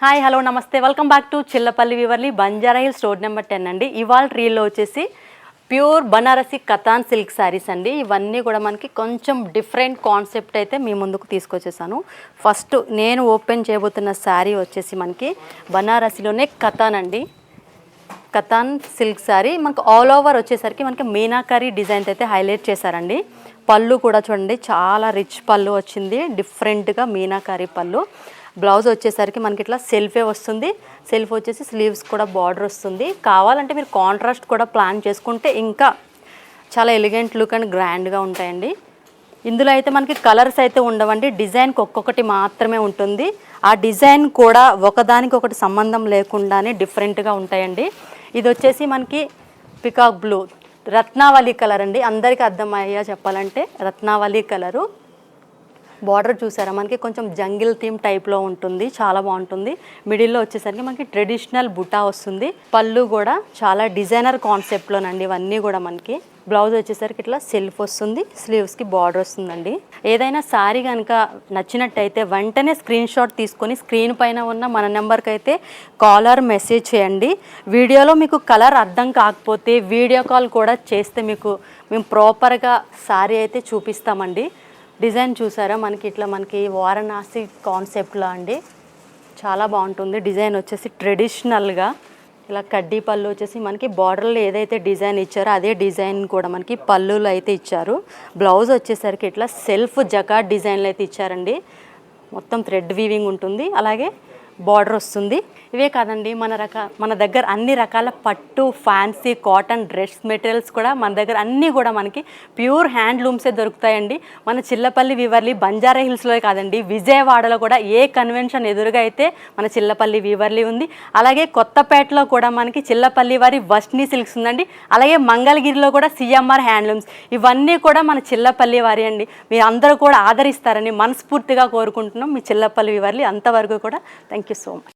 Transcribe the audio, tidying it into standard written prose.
Hi hello నమస్తే welcome back to Chillapalli వివర్లీ Banjara hills road number 10 అండి. ఇవాళ రీల్లో వచ్చేసి ప్యూర్ బనారసి కతాన్ సిల్క్ శారీస్ అండి. ఇవన్నీ కూడా మనకి కొంచెం డిఫరెంట్ కాన్సెప్ట్ అయితే మీ ముందుకు తీసుకొచ్చేసాను. ఫస్ట్ నేను ఓపెన్ చేయబోతున్న శారీ వచ్చేసి మనకి బనారసిలోనే కతాన్ అండి. కతాన్ సిల్క్ శారీ మనకు ఆల్ ఓవర్ వచ్చేసరికి మనకి మీనాకరీ డిజైన్స్ అయితే హైలైట్ చేశారండి. పళ్ళు కూడా చూడండి, చాలా రిచ్ పళ్ళు వచ్చింది, డిఫరెంట్గా మీనాకరీ పళ్ళు. బ్లౌజ్ వచ్చేసరికి మనకి ఇట్లా సెల్ఫే వస్తుంది. సెల్ఫ్ వచ్చేసి స్లీవ్స్ కూడా బార్డర్ వస్తుంది. కావాలంటే మీరు కాంట్రాస్ట్ కూడా ప్లాన్ చేసుకుంటే ఇంకా చాలా ఎలిగెంట్ లుక్ అండ్ గ్రాండ్గా ఉంటాయండి. ఇందులో అయితే మనకి కలర్స్ అయితే ఉండవండి, డిజైన్కి ఒక్కొక్కటి మాత్రమే ఉంటుంది. ఆ డిజైన్ కూడా ఒకదానికి ఒకటి సంబంధం లేకుండానే డిఫరెంట్గా ఉంటాయండి. ఇది వచ్చేసి మనకి పికాక్ బ్లూ రత్నావళి కలర్ అండి. అందరికీ అర్థమయ్యా చెప్పాలంటే రత్నావళి కలరు. బార్డర్ చూసారా మనకి కొంచెం జంగిల్ థీమ్ టైప్లో ఉంటుంది, చాలా బాగుంటుంది. మిడిల్లో వచ్చేసరికి మనకి ట్రెడిషనల్ బుటా వస్తుంది. పళ్ళు కూడా చాలా డిజైనర్ కాన్సెప్ట్లోనండి ఇవన్నీ కూడా మనకి. బ్లౌజ్ వచ్చేసరికి ఇట్లా సెల్ఫ్ వస్తుంది, స్లీవ్స్కి బార్డర్ వస్తుందండి. ఏదైనా శారీ కనుక నచ్చినట్టయితే వెంటనే స్క్రీన్ షాట్ తీసుకొని స్క్రీన్ పైన ఉన్న మన నెంబర్కి అయితే కాలర్ మెసేజ్ చేయండి. వీడియోలో మీకు కలర్ అర్థం కాకపోతే వీడియో కాల్ కూడా చేస్తే మేము ప్రాపర్గా శారీ అయితే చూపిస్తామండి. డిజైన్ చూసారా మనకి ఇట్లా మనకి వారణాసి కాన్సెప్ట్లో అండి, చాలా బాగుంటుంది. డిజైన్ వచ్చేసి ట్రెడిషనల్గా ఇలా కడ్డీ పళ్ళు వచ్చేసి మనకి బార్డర్లో ఏదైతే డిజైన్ ఇచ్చారో అదే డిజైన్ కూడా మనకి పళ్ళులో అయితే ఇచ్చారు. బ్లౌజ్ వచ్చేసరికి ఇట్లా సెల్ఫ్ జకార్డ్ డిజైన్లు అయితే ఇచ్చారండి. మొత్తం థ్రెడ్ వీవింగ్ ఉంటుంది, అలాగే బార్డర్ వస్తుంది. ఇవే కాదండి, మన దగ్గర అన్ని రకాల పట్టు, ఫ్యాన్సీ, కాటన్ డ్రెస్ మెటీరియల్స్ కూడా మన దగ్గర అన్నీ కూడా మనకి ప్యూర్ హ్యాండ్లూమ్సే దొరుకుతాయండి. మన చిల్లపల్లి వివర్లీ బంజారా హిల్స్లో కాదండి, విజయవాడలో కూడా ఏ కన్వెన్షన్ ఎదురుగా అయితే మన చిల్లపల్లి వివర్లీ ఉంది. అలాగే కొత్తపేటలో కూడా మనకి చిల్లపల్లి వారి వర్ష్ని సిల్క్స్ ఉందండి. అలాగే మంగళగిరిలో కూడా సిఎంఆర్ హ్యాండ్లూమ్స్. ఇవన్నీ కూడా మన చిల్లపల్లి వారి అండి. మీరు అందరూ కూడా ఆదరిస్తారని మనస్ఫూర్తిగా కోరుకుంటున్నాం. మీ చిల్లపల్లి వివర్లీ. అంతవరకు కూడా థ్యాంక్ యూ సో మచ్.